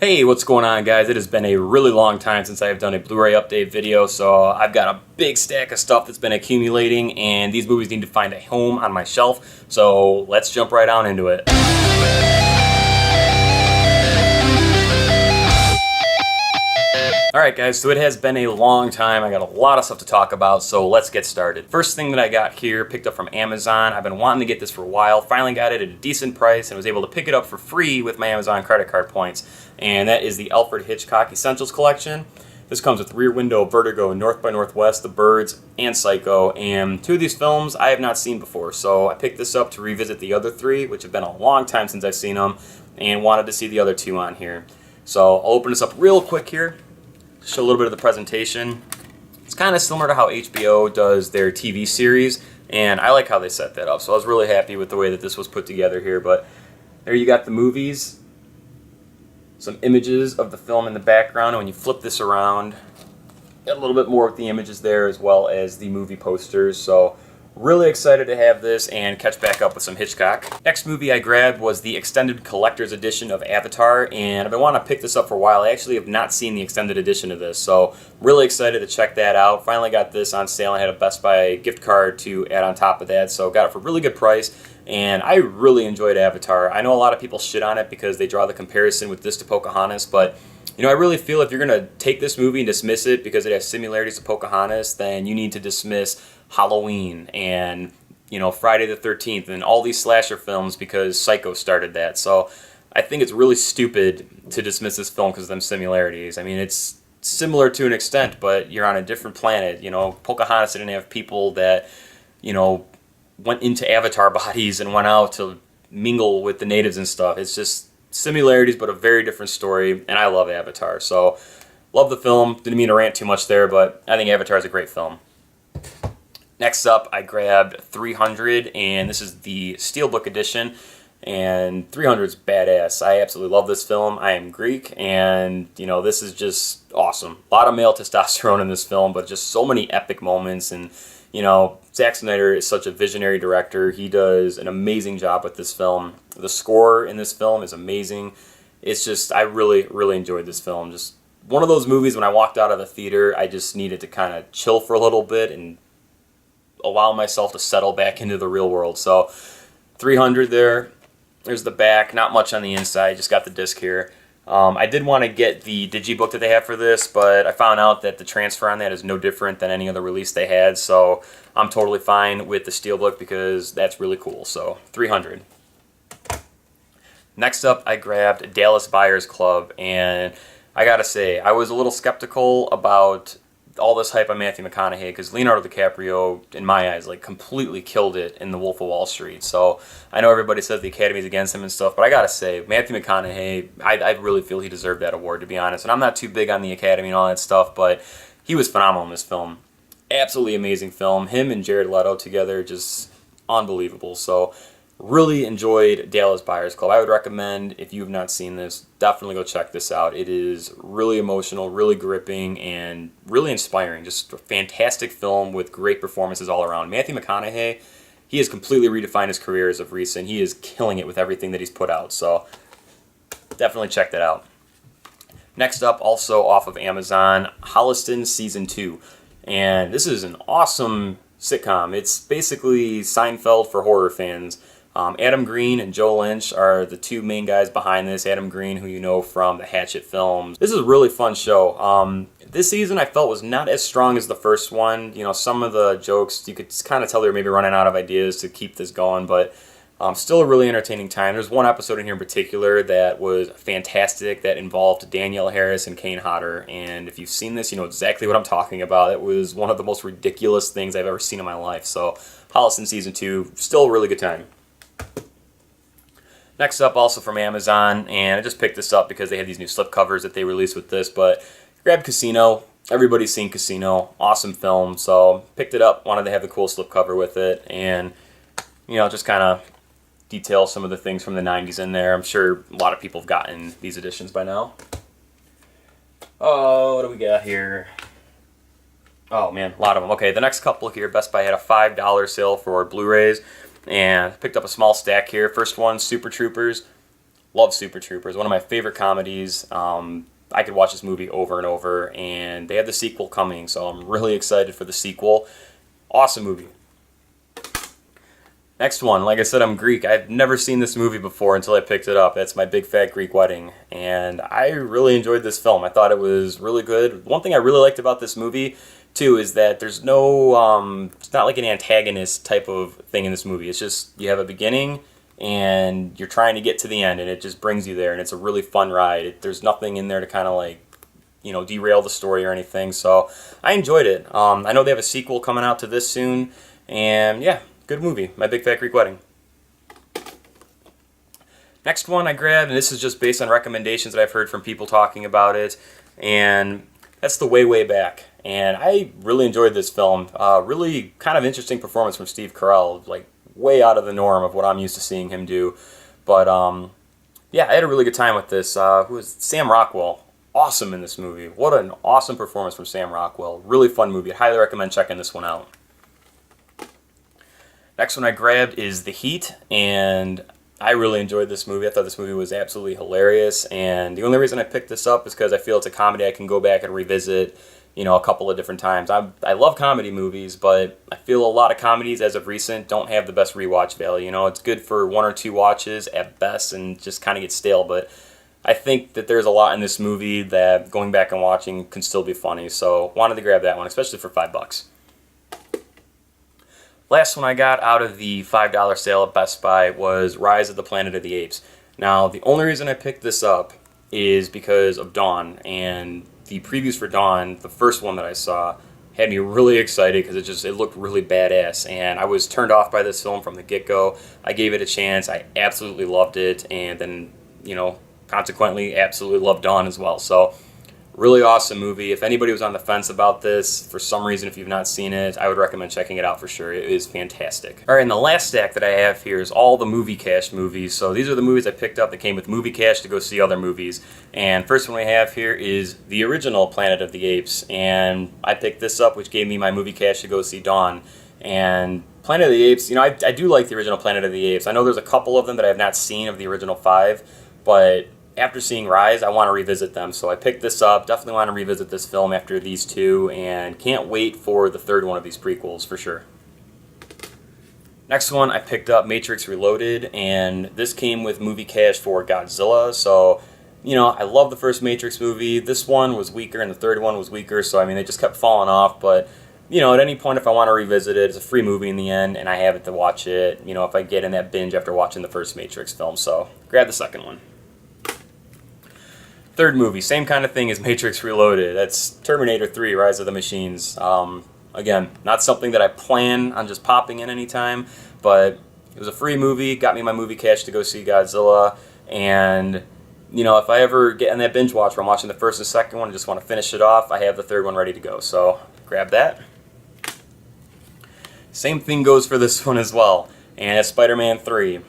Hey, what's going on, guys? It has been a really long time since I have done a Blu-ray update video, so I've got a big stack of stuff that's been accumulating, and these movies need to find a home on my shelf, so let's jump right on into it. Alright guys, so it has been a long time. I got a lot of stuff to talk about, so let's get started. First thing that I got here, picked up from Amazon. I've been wanting to get this for a while, finally got it at a decent price, and was able to pick it up for free with my Amazon credit card points. And that is the Alfred Hitchcock Essentials Collection. This comes with Rear Window, Vertigo, North by Northwest, The Birds, and Psycho. And two of these films I have not seen before, so I picked this up to revisit the other three, which have been a long time since I've seen them, and wanted to see the other two on here. So I'll open this up real quick here. Show a little bit of the presentation. It's kind of similar to how HBO does their TV series, and I like how they set that up. So I was really happy with the way that this was put together here. But there you got the movies, some images of the film in the background, and when you flip this around, get a little bit more of the images there as well as the movie posters. So really excited to have this and catch back up with some Hitchcock. Next movie I grabbed was the extended collector's edition of Avatar, and I've been wanting to pick this up for a while. I actually have not seen the extended edition of this, so really excited to check that out. Finally got this on sale. I had a Best Buy gift card to add on top of that, so got it for a really good price, and I really enjoyed Avatar. I know a lot of people shit on it because they draw the comparison with this to Pocahontas, but you know, I really feel if you're going to take this movie and dismiss it because it has similarities to Pocahontas, then you need to dismiss Halloween and, you know, Friday the 13th and all these slasher films because Psycho started that. So I think it's really stupid to dismiss this film because of them similarities. I mean, it's similar to an extent, but you're on a different planet. You know, Pocahontas didn't have people that, you know, went into avatar bodies and went out to mingle with the natives and stuff. It's just similarities, but a very different story, and I love Avatar. So, love the film. Didn't mean to rant too much there, but I think Avatar is a great film. Next up, I grabbed 300, and this is the Steelbook edition, and 300 is badass. I absolutely love this film. I am Greek, and, you know, this is just awesome. A lot of male testosterone in this film, but just so many epic moments, and, you know, Zack Snyder is such a visionary director. He does an amazing job with this film. The score in this film is amazing. It's just, I really, really enjoyed this film. Just one of those movies when I walked out of the theater, I just needed to kind of chill for a little bit and allow myself to settle back into the real world. So 300 there. There's the back. Not much on the inside. Just got the disc here. I did want to get the digibook that they have for this, but I found out that the transfer on that is no different than any other release they had, so I'm totally fine with the Steelbook because that's really cool. So 300. Next up, I grabbed Dallas Buyers Club, and I gotta say, I was a little skeptical about all this hype on Matthew McConaughey because Leonardo DiCaprio, in my eyes, like completely killed it in The Wolf of Wall Street. So I know everybody says the Academy's against him and stuff, but I gotta say, Matthew McConaughey, I really feel he deserved that award, to be honest. And I'm not too big on the Academy and all that stuff, but he was phenomenal in this film. Absolutely amazing film. Him and Jared Leto together, just unbelievable. So really enjoyed Dallas Buyers Club. I would recommend, if you have not seen this, definitely go check this out. It is really emotional, really gripping, and really inspiring. Just a fantastic film with great performances all around. Matthew McConaughey, he has completely redefined his career as of recent. He is killing it with everything that he's put out, so definitely check that out. Next up, also off of Amazon, Holliston Season 2. And this is an awesome sitcom. It's basically Seinfeld for horror fans. Adam Green and Joe Lynch are the two main guys behind this. Adam Green, who you know from the Hatchet films. This is a really fun show. This season I felt was not as strong as the first one. You know, some of the jokes, you could kind of tell they were maybe running out of ideas to keep this going, but still a really entertaining time. There's one episode in here in particular that was fantastic that involved Danielle Harris and Kane Hodder, and if you've seen this, you know exactly what I'm talking about. It was one of the most ridiculous things I've ever seen in my life. So Holliston Season 2, still a really good time. Next up, also from Amazon, and I just picked this up because they had these new slipcovers that they released with this, but grabbed Casino. Everybody's seen Casino. Awesome film, so picked it up. Wanted to have the cool slipcover with it, and, you know, just kind of detail some of the things from the 90s in there. I'm sure a lot of people have gotten these editions by now. Oh, what do we got here? Oh, man, a lot of them. Okay, the next couple here, Best Buy had a $5 sale for Blu-rays, and picked up a small stack here. First one, Super Troopers. Love Super Troopers, one of my favorite comedies. I could watch this movie over and over, and they have the sequel coming, so I'm really excited for the sequel. Awesome movie. Next one, like I said, I'm Greek. I've never seen this movie before until I picked it up. That's My Big Fat Greek Wedding, and I really enjoyed this film. I thought it was really good. One thing I really liked about this movie, too, is that there's no, it's not like an antagonist type of thing in this movie. It's just, you have a beginning, and you're trying to get to the end, and it just brings you there, and it's a really fun ride. There's nothing in there to kind of like, you know, derail the story or anything, so I enjoyed it. I know they have a sequel coming out to this soon, and yeah, good movie, My Big Fat Greek Wedding. Next one I grabbed, and this is just based on recommendations that I've heard from people talking about it, and that's The Way, Way Back. And I really enjoyed this film. Really kind of interesting performance from Steve Carell, like way out of the norm of what I'm used to seeing him do. But yeah, I had a really good time with this. Who was Sam Rockwell? Awesome in this movie. What an awesome performance from Sam Rockwell. Really fun movie. I highly recommend checking this one out. Next one I grabbed is The Heat, and I really enjoyed this movie. I thought this movie was absolutely hilarious, and the only reason I picked this up is because I feel it's a comedy I can go back and revisit, you know, a couple of different times. I love comedy movies, but I feel a lot of comedies as of recent don't have the best rewatch value. You know, it's good for one or two watches at best and just kind of get stale, but I think that there's a lot in this movie that going back and watching can still be funny, so wanted to grab that one, especially for $5. Last one I got out of the $5 sale at Best Buy was Rise of the Planet of the Apes. Now, the only reason I picked this up is because of Dawn, and the previews for Dawn, the first one that I saw, had me really excited because it looked really badass, and I was turned off by this film from the get-go. I gave it a chance. I absolutely loved it, and then, you know, consequently, absolutely loved Dawn as well. So, really awesome movie. If anybody was on the fence about this, for some reason, if you've not seen it, I would recommend checking it out for sure. It is fantastic. Alright, and the last stack that I have here is all the Movie Cash movies. So these are the movies I picked up that came with Movie Cash to go see other movies. And first one we have here is the original Planet of the Apes. And I picked this up, which gave me my Movie Cash to go see Dawn. And Planet of the Apes, you know, I do like the original Planet of the Apes. I know there's a couple of them that I have not seen of the original 5, but after seeing Rise, I want to revisit them, so I picked this up. Definitely want to revisit this film after these two, and can't wait for the third one of these prequels, for sure. Next one, I picked up Matrix Reloaded, and this came with Movie Cash for Godzilla, so, you know, I love the first Matrix movie. This one was weaker, and the third one was weaker, so, I mean, they just kept falling off, but, you know, at any point, if I want to revisit it, it's a free movie in the end, and I have it to watch it, you know, if I get in that binge after watching the first Matrix film, so grab the second one. Third movie, same kind of thing as Matrix Reloaded. That's Terminator 3, Rise of the Machines. Again, not something that I plan on just popping in anytime, but it was a free movie, got me my Movie Cash to go see Godzilla, and, you know, if I ever get in that binge watch where I'm watching the first and second one and just want to finish it off, I have the third one ready to go, so grab that. Same thing goes for this one as well, and it's Spider-Man 3.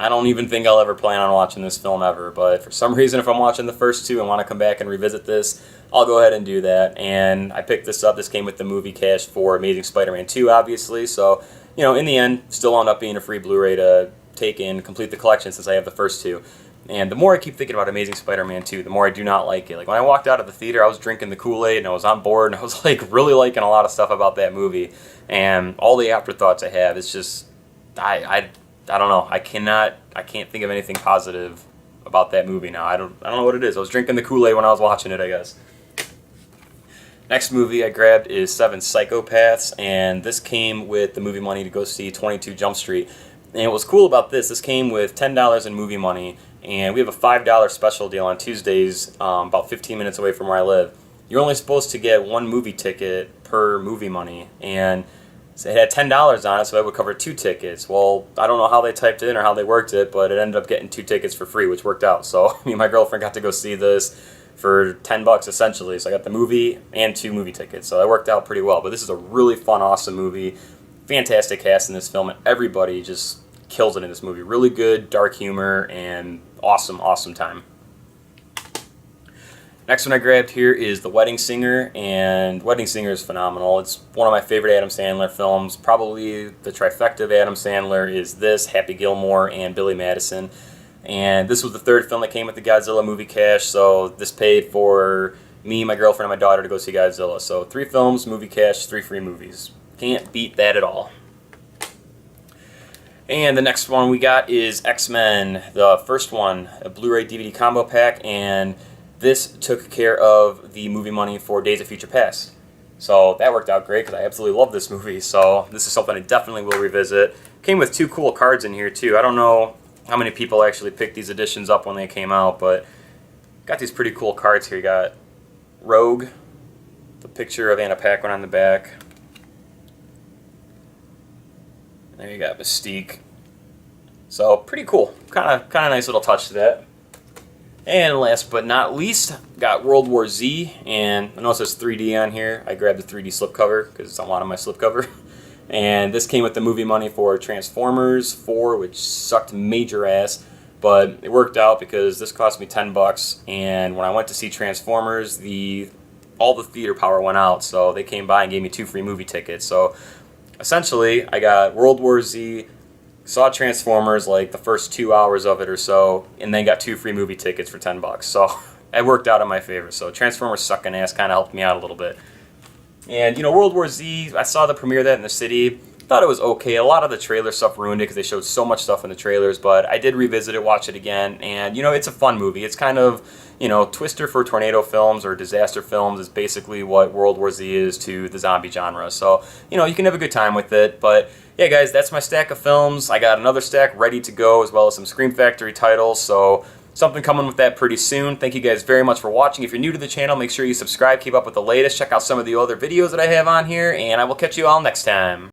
I don't even think I'll ever plan on watching this film ever, but for some reason if I'm watching the first two and want to come back and revisit this, I'll go ahead and do that. And I picked this up. This came with the Movie Cash for Amazing Spider-Man 2, obviously, so, you know, in the end, still wound up being a free Blu-ray to take in, complete the collection since I have the first two. And the more I keep thinking about Amazing Spider-Man 2, the more I do not like it. Like, when I walked out of the theater, I was drinking the Kool-Aid, and I was on board, and I was, like, really liking a lot of stuff about that movie. And all the afterthoughts I have, it's just, I don't know. I can't think of anything positive about that movie now. I don't know what it is. I was drinking the Kool-Aid when I was watching it, I guess. Next movie I grabbed is Seven Psychopaths, and this came with the movie money to go see 22 Jump Street. And what's cool about this came with $10 in movie money, and we have a $5 special deal on Tuesdays, about 15 minutes away from where I live. You're only supposed to get one movie ticket per movie money, and so it had $10 on it, so it would cover 2 tickets. Well, I don't know how they typed it in or how they worked it, but it ended up getting 2 tickets for free, which worked out. So me and my girlfriend got to go see this for $10 essentially. So I got the movie and 2 movie tickets, so that worked out pretty well. But this is a really fun, awesome movie. Fantastic cast in this film, and everybody just kills it in this movie. Really good, dark humor, and awesome, awesome time. Next one I grabbed here is The Wedding Singer, and Wedding Singer is phenomenal. It's one of my favorite Adam Sandler films. Probably the trifecta of Adam Sandler is this, Happy Gilmore, and Billy Madison. And this was the third film that came with the Godzilla movie cash, so this paid for me, my girlfriend, and my daughter to go see Godzilla. So 3 films, movie cash, 3 free movies. Can't beat that at all. And the next one we got is X-Men, the first one, a Blu-ray DVD combo pack, and this took care of the movie money for Days of Future Past. So that worked out great because I absolutely love this movie, so this is something I definitely will revisit. Came with 2 cool cards in here too. I don't know how many people actually picked these editions up when they came out, but got these pretty cool cards here. You got Rogue, the picture of Anna Paquin on the back. There you got Mystique. So pretty cool. Kind of nice little touch to that. And last but not least, got World War Z, and I know it says 3D on here. I grabbed the 3D slipcover because it's a lot on my slipcover. And this came with the movie money for Transformers 4, which sucked major ass, but it worked out because this cost me $10, and when I went to see Transformers, all the theater power went out, so they came by and gave me 2 free movie tickets. So essentially, I got World War Z, saw Transformers like the first 2 hours of it or so, and then got 2 free movie tickets for $10. So it worked out in my favor. So Transformers sucking ass kind of helped me out a little bit. And you know, World War Z, I saw the premiere of that in the city. Thought it was okay. A lot of the trailer stuff ruined it because they showed so much stuff in the trailers, but I did revisit it, watch it again, and you know, it's a fun movie. It's kind of, you know, Twister for tornado films or disaster films is basically what World War Z is to the zombie genre. So, you know, you can have a good time with it. But yeah, guys, that's my stack of films. I got another stack ready to go, as well as some Scream Factory titles. So something coming with that pretty soon. Thank you guys very much for watching. If you're new to the channel, make sure you subscribe, keep up with the latest, check out some of the other videos that I have on here, and I will catch you all next time.